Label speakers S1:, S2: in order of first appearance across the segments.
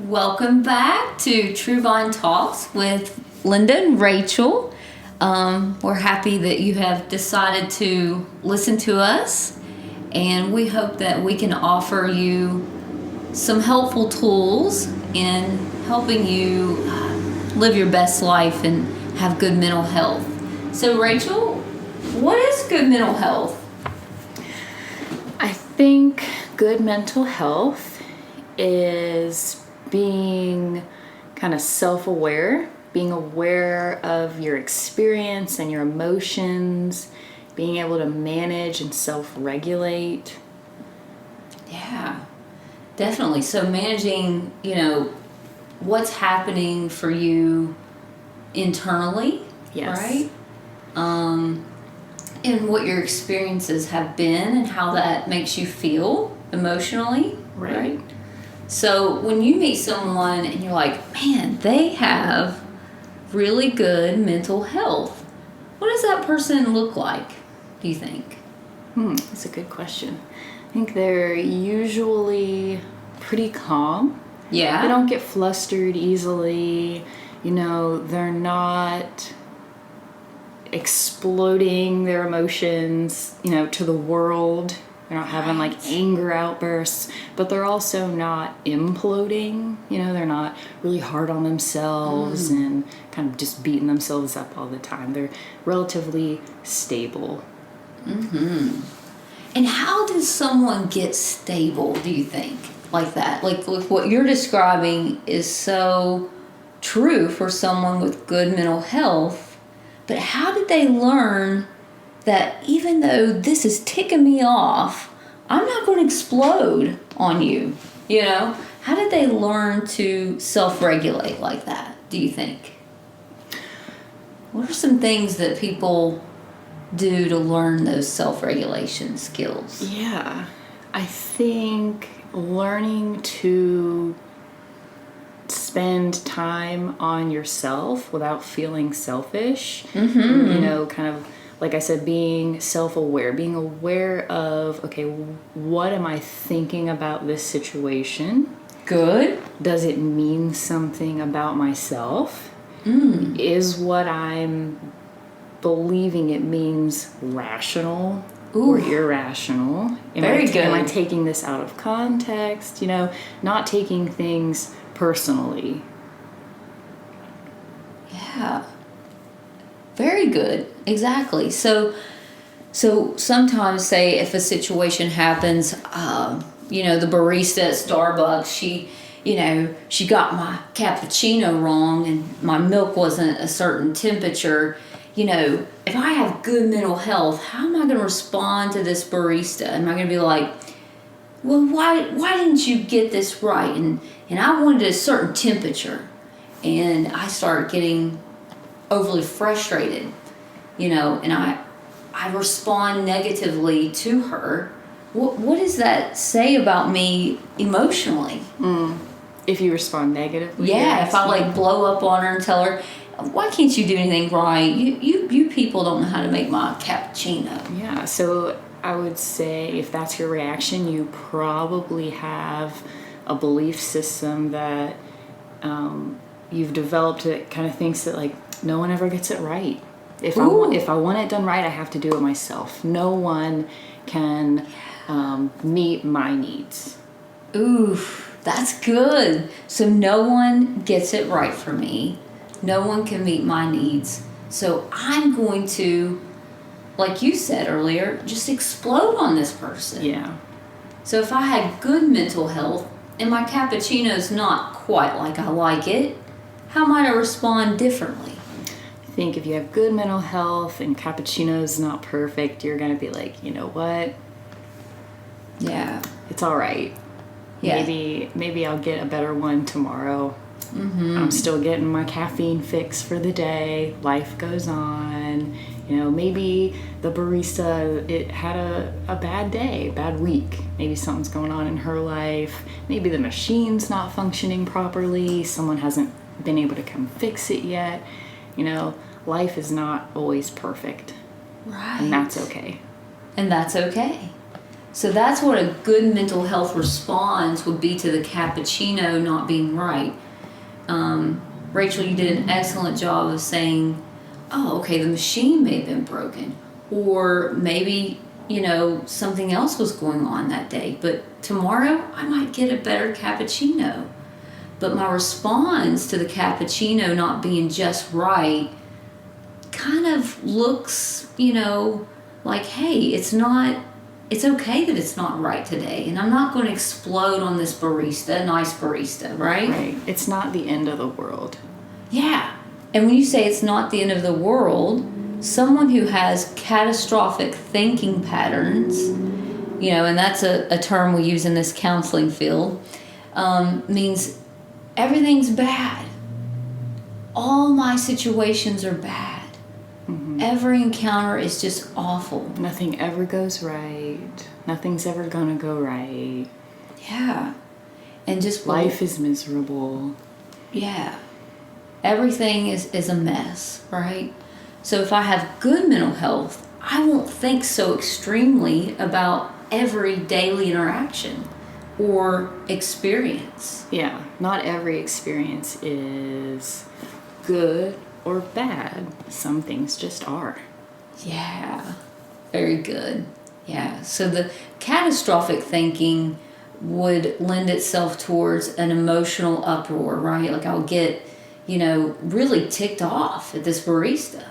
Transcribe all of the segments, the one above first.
S1: Welcome back to True Vine Talks with Linda and Rachel. We're happy that you have decided to listen to us, and we hope that we can offer you some helpful tools in helping you live your best life and have good mental health. So, Rachel, what is good mental health?
S2: I think good mental health is being kind of self-aware, being aware of your experience and your emotions, being able to manage and self-regulate.
S1: Yeah, definitely. So managing, what's happening for you internally,
S2: Yes.
S1: right? And what your experiences have been and how that makes you feel emotionally, right? So when you meet someone and you're like, man, they have really good mental health, what does that person look like, do you think?
S2: That's a good question. I think they're usually pretty calm.
S1: Yeah.
S2: They don't get flustered easily. They're not exploding their emotions, to the world. They're not having anger outbursts, but they're also not imploding. They're not really hard on themselves and kind of just beating themselves up all the time. They're relatively stable.
S1: Mm-hmm. And how does someone get stable, do you think, like that? Like what you're describing is so true for someone with good mental health, but how did they learn that even though this is ticking me off, I'm not going to explode on you, How did they learn to self-regulate like that, do you think? What are some things that people do to learn those self-regulation skills?
S2: Yeah, I think learning to spend time on yourself without feeling selfish, kind of, like I said, being self-aware, being aware of, okay, what am I thinking about this situation?
S1: Good.
S2: Does it mean something about myself? Is what I'm believing it means rational or irrational?
S1: Very good.
S2: Am I taking this out of context? Not taking things personally.
S1: Yeah. Very good. Exactly. So sometimes, say, if a situation happens, the barista at Starbucks, she got my cappuccino wrong and my milk wasn't a certain temperature. If I have good mental health, how am I going to respond to this barista? Am I going to be like, well, why didn't you get this right? And I wanted a certain temperature. And I started getting overly frustrated, and I respond negatively to her. What does that say about me emotionally?
S2: If you respond negatively?
S1: Yeah, if I blow up on her and tell her, why can't you do anything right? You people don't know how to make my cappuccino.
S2: Yeah, so I would say if that's your reaction, you probably have a belief system that you've developed that kind of thinks that no one ever gets it right. If I want it done right, I have to do it myself. No one can meet my needs.
S1: Ooh, that's good. So no one gets it right for me. No one can meet my needs. So I'm going to, like you said earlier, just explode on this person.
S2: Yeah.
S1: So if I had good mental health and my cappuccino's not quite like I like it, how might I respond differently?
S2: I think if you have good mental health and cappuccino's not perfect, you're going to be like, you know what?
S1: Yeah.
S2: It's all right.
S1: Yeah.
S2: Maybe I'll get a better one tomorrow. I'm still getting my caffeine fix for the day. Life goes on. Maybe the barista, it had a bad day, bad week. Maybe something's going on in her life. Maybe the machine's not functioning properly. Someone hasn't been able to come fix it yet. Life is not always perfect.
S1: Right.
S2: And that's okay.
S1: And that's okay. So that's what a good mental health response would be to the cappuccino not being right. Rachel, you did an excellent job of saying, oh, okay, the machine may have been broken. Or maybe, something else was going on that day. But tomorrow, I might get a better cappuccino. But my response to the cappuccino not being just right kind of looks, like, hey, it's okay that it's not right today. And I'm not going to explode on this nice barista, right?
S2: Right. It's not the end of the world.
S1: Yeah. And when you say it's not the end of the world, someone who has catastrophic thinking patterns, and that's a term we use in this counseling field, means everything's bad. All my situations are bad. Mm-hmm. Every encounter is just awful.
S2: Nothing ever goes right. Nothing's ever gonna go right.
S1: Yeah. And just
S2: life is miserable.
S1: Yeah. Everything is a mess, right? So if I have good mental health, I won't think so extremely about every daily interaction or experience.
S2: Yeah, not every experience is good or bad. Some things just are.
S1: Yeah, very good. Yeah, so the catastrophic thinking would lend itself towards an emotional uproar, right? Like I'll get, really ticked off at this barista,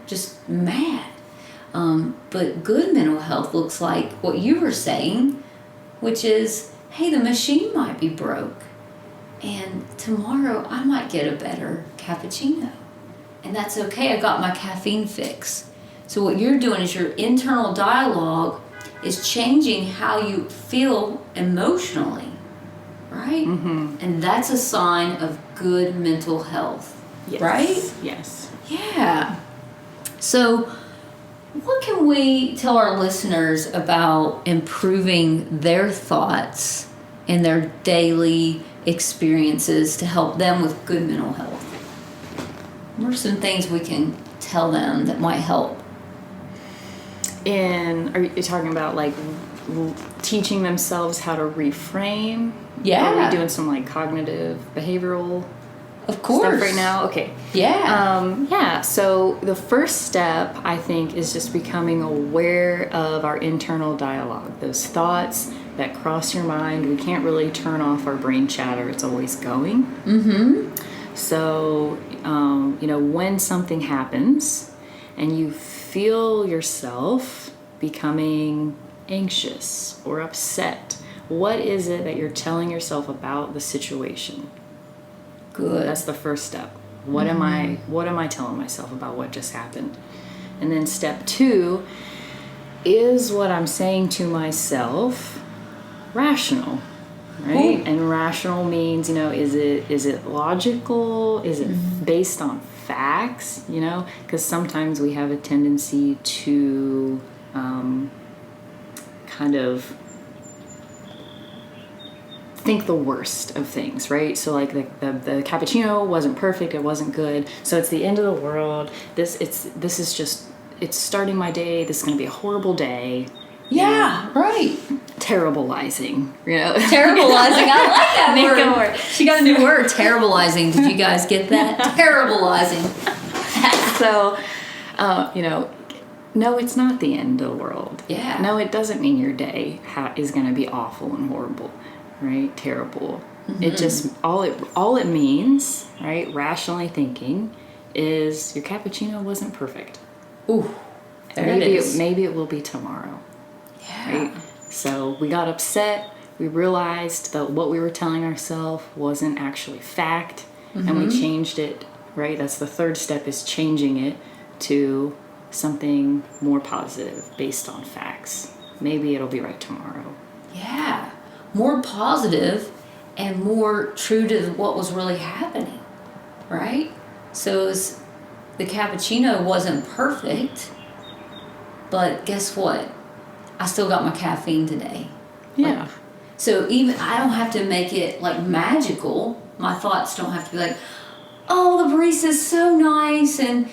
S1: just mad. But good mental health looks like what you were saying, which is, hey, the machine might be broke. And tomorrow I might get a better cappuccino. And that's okay, I got my caffeine fix. So what you're doing is your internal dialogue is changing how you feel emotionally, right? Mm-hmm. And that's a sign of good mental health,
S2: yes.
S1: Right?
S2: Yes.
S1: Yeah. So what can we tell our listeners about improving their thoughts in their daily experiences to help them with good mental health? What are some things we can tell them that might help?
S2: Are you talking about like teaching themselves how to reframe?
S1: Yeah.
S2: Are we doing some like cognitive behavioral
S1: of course
S2: stuff right now? Okay.
S1: Yeah.
S2: So the first step, I think, is just becoming aware of our internal dialogue. Those thoughts that cross your mind. We can't really turn off our brain chatter. It's always going. Mm-hmm. So, when something happens and you feel yourself becoming anxious or upset, what is it that you're telling yourself about the situation?
S1: Good.
S2: That's the first step. What am I telling myself about what just happened? And then step 2 is what I'm saying to myself rational, right? Ooh. And rational means, is it logical? Is it based on facts? Because sometimes we have a tendency to kind of think the worst of things, right? So like the cappuccino wasn't perfect, it wasn't good, so it's the end of the world. This is just, it's starting my day. This is going to be a horrible day.
S1: Yeah, right.
S2: Terribilizing,
S1: Terribilizing. I like that word. She got a new word, terribilizing. Did you guys get that? Terribilizing.
S2: So, no, it's not the end of the world.
S1: Yeah.
S2: No, it doesn't mean your day is going to be awful and horrible, right? Terrible. Mm-hmm. It just, all it means, right, rationally thinking, is your cappuccino wasn't perfect.
S1: Ooh,
S2: maybe it will be tomorrow.
S1: Yeah.
S2: Right? So we got upset. We realized that what we were telling ourselves wasn't actually fact, and we changed it, right? That's the third step, is changing it to something more positive based on facts. Maybe it'll be right tomorrow.
S1: Yeah. More positive and more true to what was really happening, right? So the cappuccino wasn't perfect, but guess what? I still got my caffeine today.
S2: Yeah.
S1: So even I don't have to make it like magical. My thoughts don't have to be like, oh, the barista's so nice, and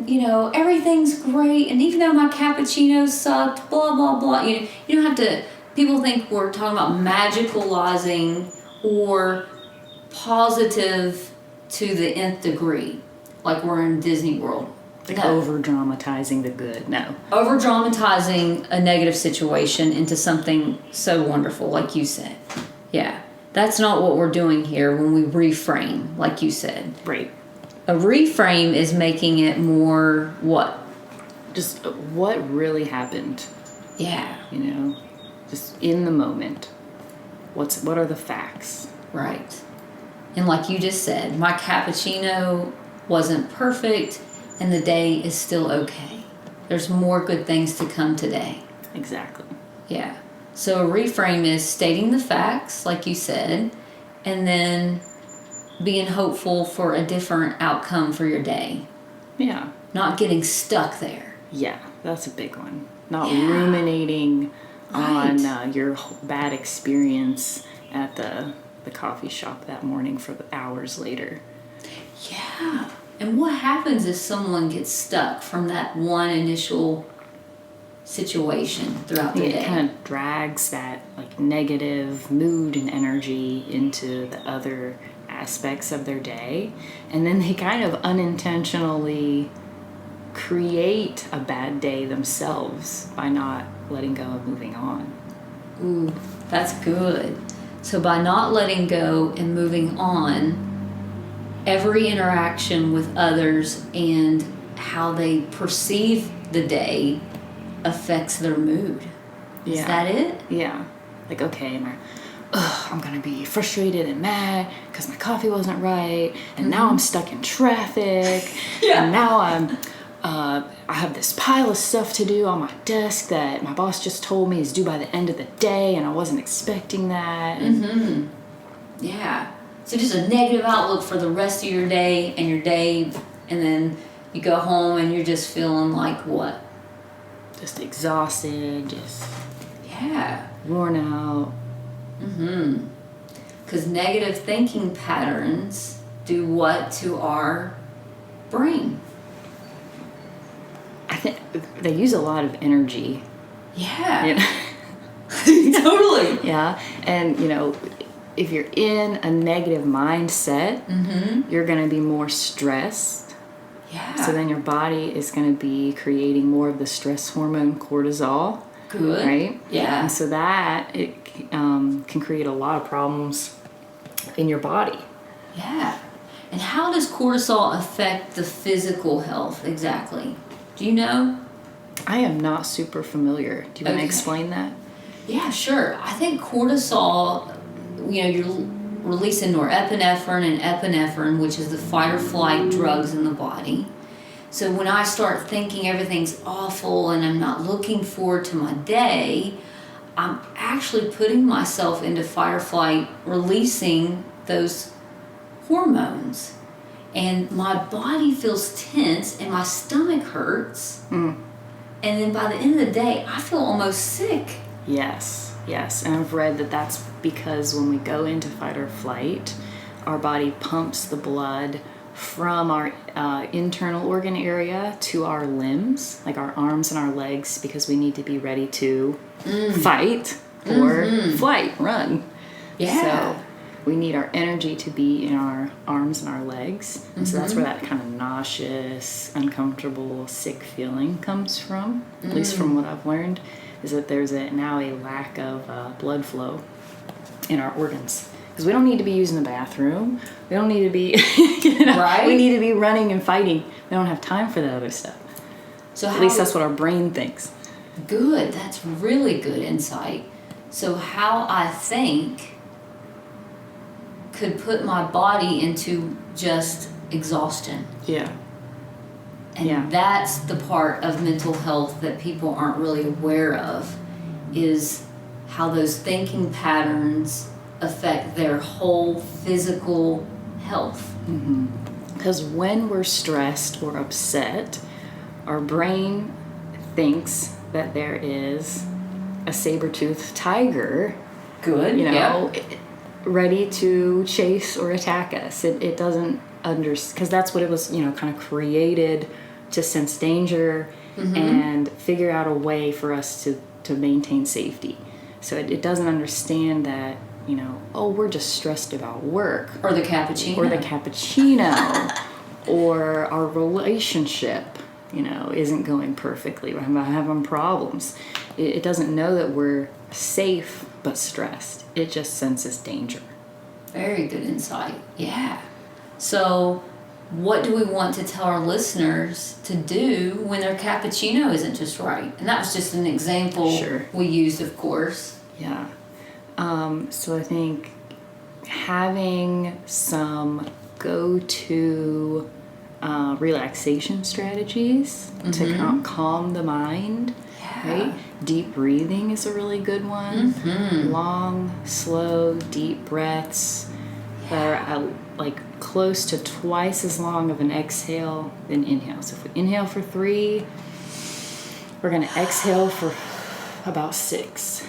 S1: you know, everything's great, and even though my cappuccino sucked, blah blah blah. You don't have to. People think we're talking about magicalizing or positive to the nth degree, like we're in Disney World.
S2: Like over dramatizing the good. No.
S1: Over dramatizing a negative situation into something so wonderful, like you said. Yeah. That's not what we're doing here when we reframe, like you said.
S2: Right.
S1: A reframe is making it more what?
S2: Just what really happened.
S1: Yeah.
S2: You know, just in the moment. What are the facts?
S1: Right. And like you just said, my cappuccino wasn't perfect and the day is still okay. There's more good things to come today.
S2: Exactly.
S1: Yeah. So a reframe is stating the facts, like you said, and then being hopeful for a different outcome for your day.
S2: Yeah.
S1: Not getting stuck there.
S2: Yeah, that's a big one. Not ruminating on your bad experience at the coffee shop that morning for the hours later.
S1: Yeah. And what happens if someone gets stuck from that one initial situation throughout the day?
S2: It kind of drags that like negative mood and energy into the other aspects of their day, and then they kind of unintentionally create a bad day themselves by not letting go of moving on.
S1: Ooh, that's good. So by not letting go and moving on, every interaction with others and how they perceive the day affects their mood.
S2: Yeah.
S1: Is that it?
S2: Yeah. Like, okay, I'm gonna be frustrated and mad because my coffee wasn't right, and now I'm stuck in traffic, and now I have this pile of stuff to do on my desk that my boss just told me is due by the end of the day, and I wasn't expecting that.
S1: Yeah. So just a negative outlook for the rest of your day, and then you go home and you're just feeling like what?
S2: Just exhausted, just worn out.
S1: Because negative thinking patterns do what to our brain?
S2: I think they use a lot of energy.
S1: Yeah. Totally.
S2: Yeah. And, you know, if you're in a negative mindset, you're going to be more stressed.
S1: Yeah.
S2: So then your body is going to be creating more of the stress hormone cortisol.
S1: Good.
S2: Right?
S1: Yeah.
S2: And so that it can create a lot of problems in your body.
S1: Yeah. And how does cortisol affect the physical health exactly? Do you know?
S2: I am not super familiar. Do you want to explain that?
S1: Yeah, sure. I think cortisol, you know, you're releasing norepinephrine and epinephrine, which is the fight or flight drugs in the body. So when I start thinking everything's awful and I'm not looking forward to my day, I'm actually putting myself into fight or flight, releasing those hormones. And my body feels tense and my stomach hurts. And then by the end of the day, I feel almost sick.
S2: Yes. And I've read that that's because when we go into fight or flight, our body pumps the blood from our internal organ area to our limbs, like our arms and our legs, because we need to be ready to fight or flight, run.
S1: Yeah.
S2: So we need our energy to be in our arms and our legs. And so that's where that kind of nauseous, uncomfortable, sick feeling comes from, at least from what I've learned, is that there's now a lack of blood flow in our organs. Because we don't need to be using the bathroom. We don't need to be,
S1: Right?
S2: We need to be running and fighting. We don't have time for the other stuff.
S1: So
S2: At least that's what our brain thinks.
S1: Good. That's really good insight. So how I think could put my body into just exhaustion.
S2: Yeah.
S1: And that's the part of mental health that people aren't really aware of, is how those thinking patterns affect their whole physical health.
S2: Because when we're stressed or upset, our brain thinks that there is a saber-toothed tiger.
S1: Good.
S2: You know, ready to chase or attack us. It doesn't because that's what it was, kind of created to sense danger and figure out a way for us to maintain safety. So it doesn't understand that, oh, we're just stressed about work.
S1: Or the cappuccino.
S2: Or our relationship, isn't going perfectly. We're having problems. It doesn't know that we're safe but stressed. It just senses danger.
S1: Very good insight. Yeah. So what do we want to tell our listeners to do when their cappuccino isn't just right? And that was just an example we used, of course.
S2: Yeah. So I think having some go-to relaxation strategies to calm the mind, right? Deep breathing is a really good one. Long, slow, deep breaths that are like close to twice as long of an exhale than inhale. So if we inhale for 3, we're going to exhale for about 6.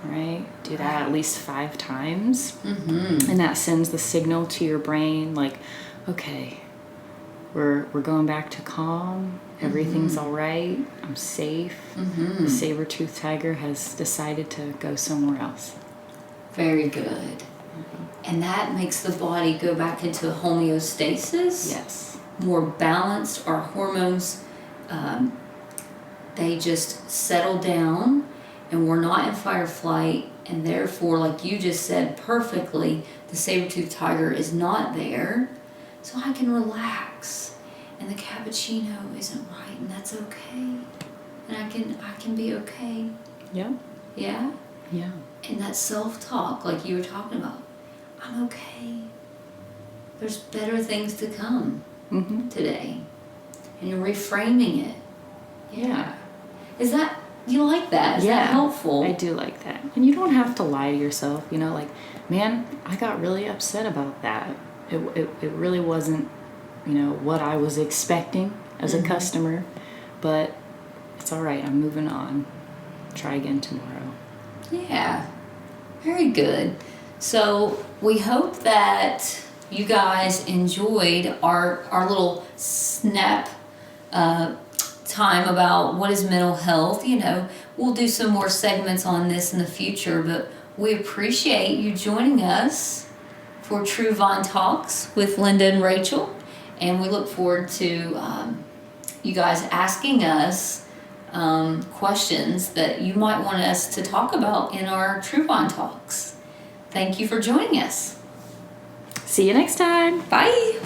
S2: Right? Do that at least 5 times. And that sends the signal to your brain like, okay, we're going back to calm. Everything's all right. I'm safe. The saber-toothed tiger has decided to go somewhere else.
S1: Very good. And that makes the body go back into homeostasis.
S2: Yes.
S1: More balanced. Our hormones, they just settle down. And we're not in fight or flight, and therefore, like you just said perfectly, the saber-toothed tiger is not there, so I can relax. And the cappuccino isn't right, and that's okay. And I can be okay.
S2: Yeah.
S1: Yeah?
S2: Yeah.
S1: And that self-talk, like you were talking about, I'm okay. There's better things to come today. And you're reframing it. Yeah. Is that... You like that? Is that helpful?
S2: I do like that. And you don't have to lie to yourself, like, man, I got really upset about that. It really wasn't, what I was expecting as a customer, but it's all right. I'm moving on. Try again tomorrow.
S1: Yeah. Very good. So we hope that you guys enjoyed our little snap time about what is mental health. We'll do some more segments on this in the future, but we appreciate you joining us for True Vine Talks with Linda and Rachel, and we look forward to you guys asking us questions that you might want us to talk about in our True Vine Talks. Thank you for joining us.
S2: See you next time.
S1: Bye.